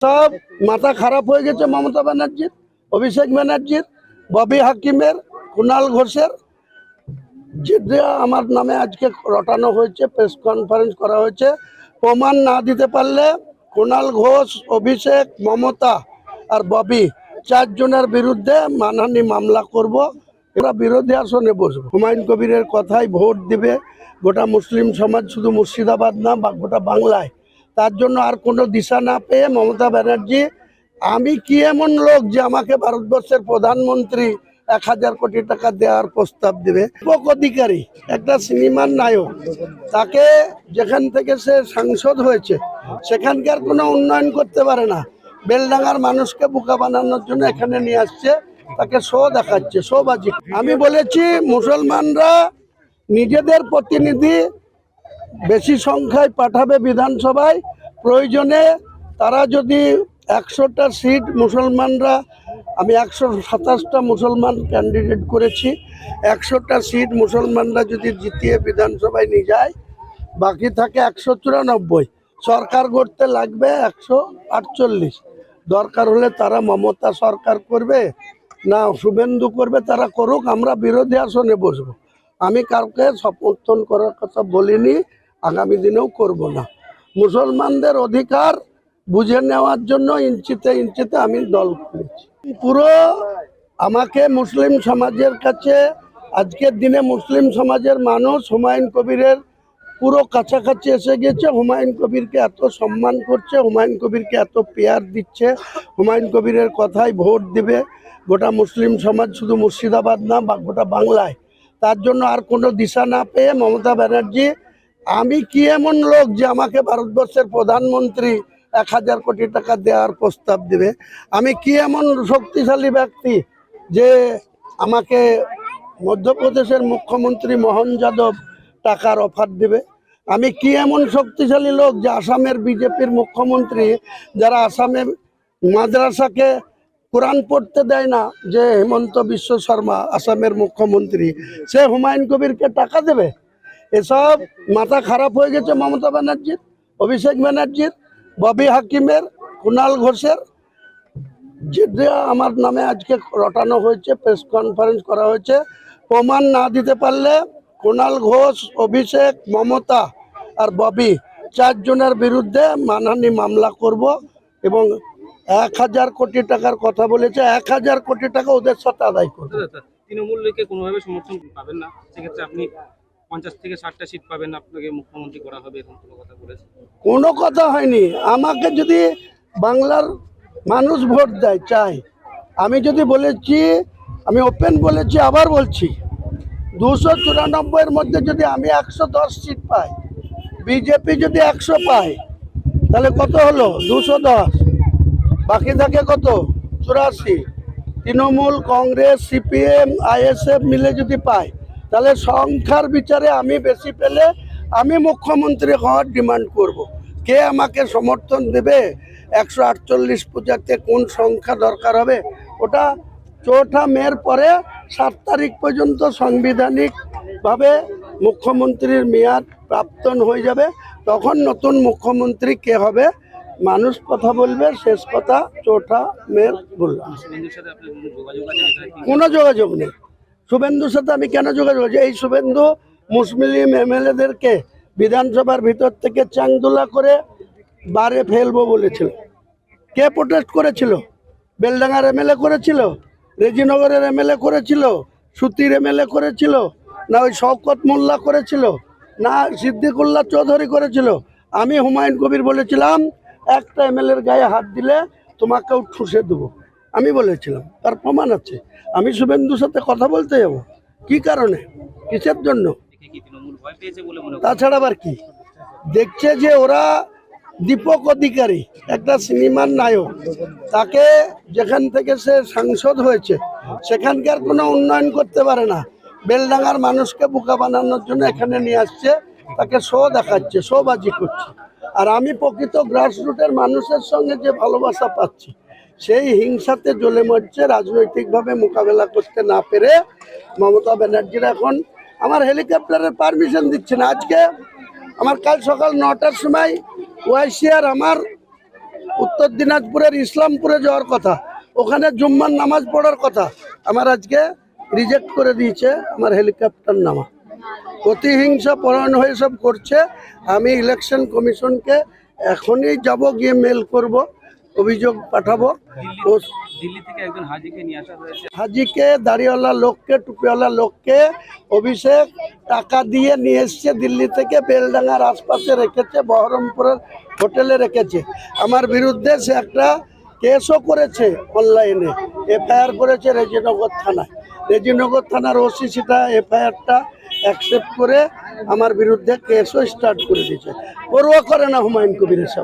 সব মাথা খারাপ হয়ে গেছে মমতা ব্যানার্জির, অভিষেক ব্যানার্জির, ববি হাকিমের, কুণাল ঘোষের, যেটা আমার নামে আজকে রটানো হয়েছে, প্রেস কনফারেন্স করা হয়েছে। প্রমাণ না দিতে পারলে কুণাল ঘোষ, অভিষেক, মমতা আর ববি চারজনের বিরুদ্ধে মানহানি মামলা করব। এরা বিরোধী আসনে বসবো। হুমায়ুন কবিরের কথাই ভোট দিবে গোটা মুসলিম সমাজ, শুধু মুর্শিদাবাদ না বা গোটা বাংলায়। তার জন্য আর কোনো দিশা না পেয়ে মমতা ব্যানার্জি, আমি কি এমন লোক যে আমাকে ভারতবর্ষের প্রধানমন্ত্রী 1000 কোটি টাকা দেওয়ার প্রস্তাব দেবে? অধিকারী একটা সিনেমার নায়ক, তাকে যেখান থেকে সে সাংসদ হয়েছে সেখানকার কোনো উন্নয়ন করতে পারে না। বেলডাঙ্গার মানুষকে বোকা বানানোর জন্য এখানে নিয়ে আসছে, তাকে শো দেখাচ্ছে, শোবাজি। আমি বলেছি মুসলমানরা নিজেদের প্রতিনিধি বেশি সংখ্যায় পাঠাবে বিধানসভায়। প্রয়োজনে তারা যদি 100টা সিট মুসলমানরা, আমি 127টা মুসলমান ক্যান্ডিডেট করেছি, 100টা সিট মুসলমানরা যদি জিতিয়ে বিধানসভায় নিয়ে যায়, বাকি থাকে 194। সরকার করতে লাগবে 148। দরকার হলে তারা মমতা সরকার করবে না শুভেন্দু করবে, তারা করুক, আমরা বিরোধী আসনে বসবো। আমি কাউকে সমর্থন করার কথা বলিনি, আগামী দিনেও করব না। মুসলমানদের অধিকার বুঝে নেওয়ার জন্য ইঞ্চিতে ইঞ্চিতে আমি দল করেছি। পুরো আমাকে মুসলিম সমাজের কাছে, আজকের দিনে মুসলিম সমাজের মানুষ হুমায়ুন কবিরের পুরো কাছাকাছি এসে গেছে। হুমায়ুন কবিরকে এত সম্মান করছে, হুমায়ুন কবিরকে এত পেয়ার দিচ্ছে, হুমায়ুন কবিরের কথাই ভোট দিবে গোটা মুসলিম সমাজ, শুধু মুর্শিদাবাদ না বা গোটা বাংলায়। তার জন্য আর কোনো দিশা না পেয়ে মমতা ব্যানার্জি, আমি কি এমন লোক যে আমাকে ভারতবর্ষের প্রধানমন্ত্রী 1000 কোটি টাকা দেওয়ার প্রস্তাব দেবে? আমি কি এমন শক্তিশালী ব্যক্তি যে আমাকে মধ্যপ্রদেশের মুখ্যমন্ত্রী মোহন যাদব টাকার অফার দেবে? আমি কি এমন শক্তিশালী লোক যে আসামের বিজেপির মুখ্যমন্ত্রী, যারা আসামের মাদ্রাসাকে কোরআন পড়তে দেয় না, যে হেমন্ত বিশ্ব শর্মা আসামের মুখ্যমন্ত্রী, সে হুমায়ুন কবিরকে টাকা দেবে? এসব মাথা খারাপ হয়ে গেছে মমতা ব্যানার্জির, অভিষেক ব্যানার্জির, ববি হাকিমের, কুণাল ঘোষের, যেটা আমার নামে আজকে রটানো হয়েছে, প্রেস কনফারেন্স করা হয়েছে। প্রমাণ না দিতে পারলে কুণাল ঘোষ, অভিষেক, মমতা আর ববি চারজনের বিরুদ্ধে মানহানি মামলা করব এবং 1000 কোটি টাকার কথা বলেছে, 1000 কোটি টাকা ওদের সাথে আদায় করবো। তৃণমূলকে কোনোভাবে সমর্থন পাবেন না, সেক্ষেত্রে আপনি 50 থেকে 60টা সিট পাবেন, আপনাকে মুখ্যমন্ত্রী করা হবে, এরকম কোনো কথা বলেছে? কোনো কথা হয়নি। আমাকে যদি বাংলার মানুষ ভোট দেয়, চাই, আমি যদি বলেছি, আমি ওপেন বলেছি, আবার বলছি, 294-এর মধ্যে যদি আমি 110 সিট পাই, বিজেপি যদি 100 পায়, তাহলে কত হলো? 210, বাকি থাকে কত? 84। তৃণমূল, কংগ্রেস, সিপিএম, আইএসএফ মিলে যদি পায়, তাহলে সংখ্যার বিচারে আমি বেশি পেলে আমি মুখ্যমন্ত্রী হওয়ার ডিমান্ড করব। কে আমাকে সমর্থন দেবে? 148 পূজাতে কোন সংখ্যা দরকার হবে, ওটা 4 মের পরে 7 তারিখ পর্যন্ত সাংবিধানিকভাবে মুখ্যমন্ত্রীর মেয়াদ প্রাপ্তন হয়ে যাবে। তখন নতুন মুখ্যমন্ত্রী কে হবে মানুষ কথা বলবে, শেষ কথা 4 মের বললাম। কোনো যোগাযোগ নেই শুভেন্দুর সাথে। আমি কেন যোগাযোগ? এই শুভেন্দু মুসলিম এমএলএদেরকে বিধানসভার ভিতর থেকে চাংদোলা করে বারে ফেলবো বলেছিল। কে প্রোটেস্ট করেছিল? বেলডাঙ্গার এমএলএ করেছিল, রেজিনগরের এমএলএ করেছিল, সুতির এমএলএ করেছিল, না ওই শওকত মোল্লা করেছিল, না সিদ্দিকুল্লাহ চৌধুরী করেছিল? আমি হুমায়ুন কবির বলেছিলাম, একটা এমএলএর গায়ে হাত দিলে তোমাকেও ঠুসে দেবো, আমি বলেছিলাম, তার প্রমাণ আছে। আমি শুভেন্দুর সাথে কথা বলতে যাব কি কারণে, কিসের জন্য? তাছাড়া আবার কি দেখছে যে ওরা দীপক অধিকারী একটা সিনেমার নায়ক, তাকে যেখান থেকে সে সাংসদ হয়েছে সেখানকার কোনো উন্নয়ন করতে পারে না। বেলডাঙ্গার মানুষকে বোকা বানানোর জন্য এখানে নিয়ে আসছে, তাকে শো দেখাচ্ছে, শোবাজি করছে। আর আমি প্রকৃত গ্রাসরুটের মানুষের সঙ্গে যে ভালোবাসা পাচ্ছি, সেই হিংসাতে জ্বলে মরছে। রাজনৈতিকভাবে মোকাবেলা করতে না পেরে মমতা ব্যানার্জির এখন আমার হেলিকপ্টারের পারমিশন দিচ্ছে না। আজকে আমার কাল সকাল 9টার সময় ওয়াইসিআর আমার উত্তর দিনাজপুরের ইসলামপুরে যাওয়ার কথা, ওখানে জুম্মার নামাজ পড়ার কথা, আমার আজকে রিজেক্ট করে দিয়েছে আমার হেলিকপ্টার নামা। প্রতিহিংসা পরায়ণ হয়ে সব করছে। আমি ইলেকশন কমিশনকে এখনই যাব, গিয়ে মেল করব, অভিযোগ পাঠাবো। ও দিল্লি থেকে একজন হাজিকে নিয়ে আসা হয়েছে। হাজিকে, দাড়িওয়ালা লোককে, টুপিওয়ালা লোককে অভিষেক টাকা দিয়ে নিয়ে এসছে দিল্লি থেকে, বেলডাঙ্গার আশপাশে রেখেছে, বহরমপুরের হোটেলে রেখেছে। আমার বিরুদ্ধে সে একটা কেসও করেছে, অনলাইনে এফআইআর করেছে রেজিনগর থানায়। রেজিনগর থানার ওসি সেটা এফআইআরটা অ্যাকসেপ্ট করে আমার বিরুদ্ধে কেসও স্টার্ট করে দিয়েছে। পরোয়া করে না হুমায়ুন কবির এসব।